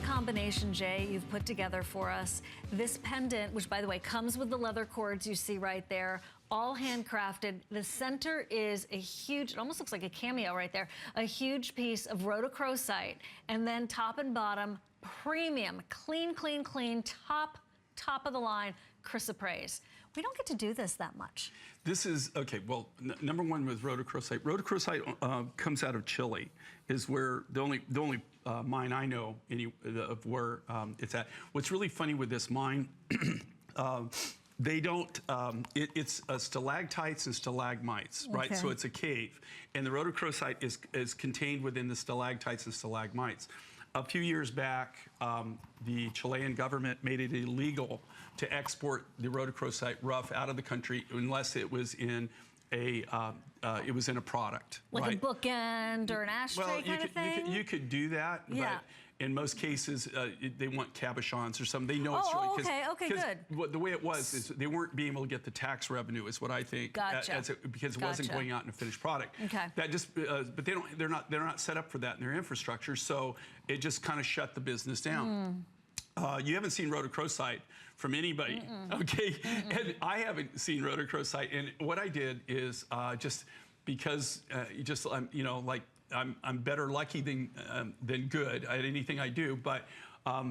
a combination, Jay, you've put together for us. This pendant, which by the way comes with the leather cords you see right there, all handcrafted. The center is a huge, it almost looks like a cameo right there, a huge piece of rhodochrosite, and then top and bottom, premium, clean, clean, clean, top of the line chrysoprase. We don't get to do this that much. This is, okay, well, number one with rhodochrosite. Rhodochrosite comes out of Chile, is where the only mine I know of where it's at. What's really funny with this mine, they don't, it's stalactites and stalagmites, right? So it's a cave. And the rhodochrosite is contained within the stalactites and stalagmites. A few years back, the Chilean government made it illegal to export the Rhodochrosite Rough out of the country unless it was in a product, like right? a bookend or an ashtray kind of thing? You could do that, but in most cases, they want cabochons or something. They know it's really... Okay, good. The way it was is they weren't being able to get the tax revenue, is what I think. Gotcha. Because it wasn't going out in a finished product. Okay. That just, but they're not set up for that in their infrastructure, so it just kind of shut the business down. You haven't seen rhodochrosite from anybody, okay? And I haven't seen rhodochrosite, and what I did is just because you know, like I'm better lucky than good at anything I do, but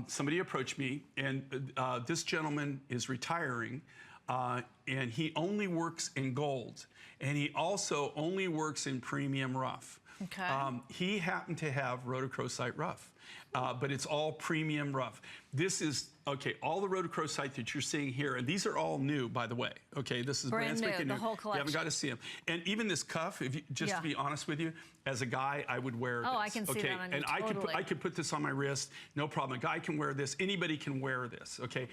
somebody approached me, and this gentleman is retiring, and he only works in gold, and he also only works in premium rough. Okay. He happened to have Rhodochrosite Rough, but it's all premium rough. This is, okay, all the rhodochrosite that you're seeing here, and these are all new, by the way, okay? This is brand spanking new. The whole collection. You haven't got to see them. And even this cuff, if you, just to be honest with you, as a guy, I would wear this. Oh, I can see that on you, and totally. I could put this on my wrist, no problem. A guy can wear this, anybody can wear this, okay?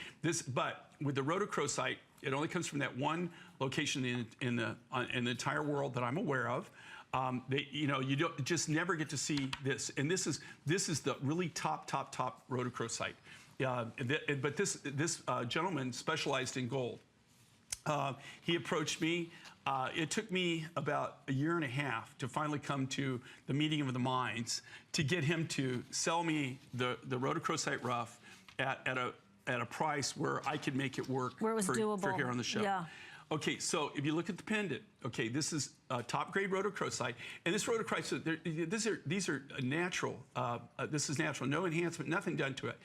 But with the rhodochrosite, it only comes from that one location in the entire world that I'm aware of. You know, you don't just never get to see this, and this is the really top rhodochrosite. But this gentleman specialized in gold. He approached me. It took me about a year and a half to finally come to the meeting of the minds to get him to sell me the Rhodochrosite Rough at a price where I could make it work where it was doable for here on the show. Yeah. Okay, so if you look at the pendant, okay, this is top grade rhodochrosite, and this rhodochrosite, these are natural. This is natural, no enhancement, nothing done to it.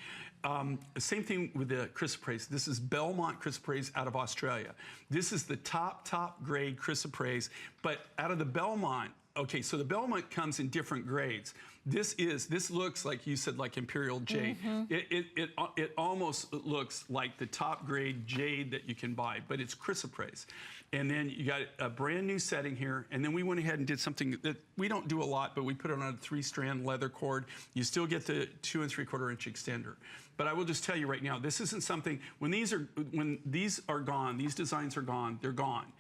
Same thing with the chrysoprase. This is Belmont chrysoprase out of Australia. This is the top grade chrysoprase, but out of the Belmont. Okay, so the Belmont comes in different grades. This looks like you said, like Imperial Jade. It almost looks like the top grade jade that you can buy, but it's chrysoprase. And then you got a brand new setting here, and then we went ahead and did something that we don't do a lot, but we put it on a 3-strand leather cord. You still get the 2 3/4 inch extender. But I will just tell you right now, this isn't something, when these are gone, these designs are gone, they're gone.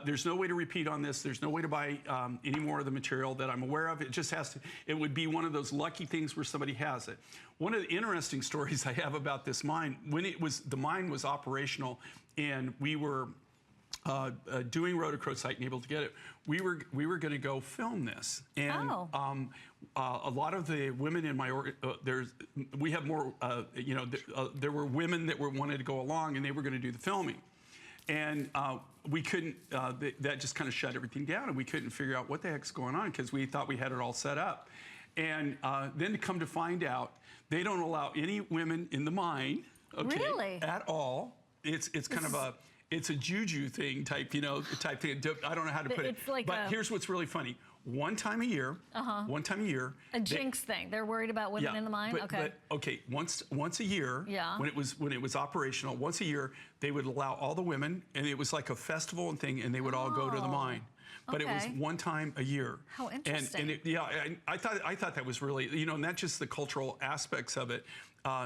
There's no way to repeat on this. There's no way to buy any more of the material that I'm aware of. It just has to, it would be one of those lucky things where somebody has it. One of the interesting stories I have about this mine, when the mine was operational and we were doing rhodochrosite and able to get it, we were going to go film this, and a lot of the women in my we have more you know, there were women that wanted to go along, and they were going to do the filming, and we couldn't. That just kind of shut everything down, and we couldn't figure out what the heck's going on because we thought we had it all set up, and then to come to find out, they don't allow any women in the mine, okay, at all. It's kind of a it's a juju thing type, you know, type thing. I don't know how to put it. Like but here's what's really funny. One time a year. A jinx thing. They're worried about women in the mine? But once a year, when it was operational, once a year, they would allow all the women, and it was like a festival and thing, and they would all go to the mine. But it was one time a year. How interesting. And I thought that was really, you know, not just the cultural aspects of it.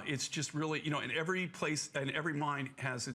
It's just really, you know, and every place and every mine has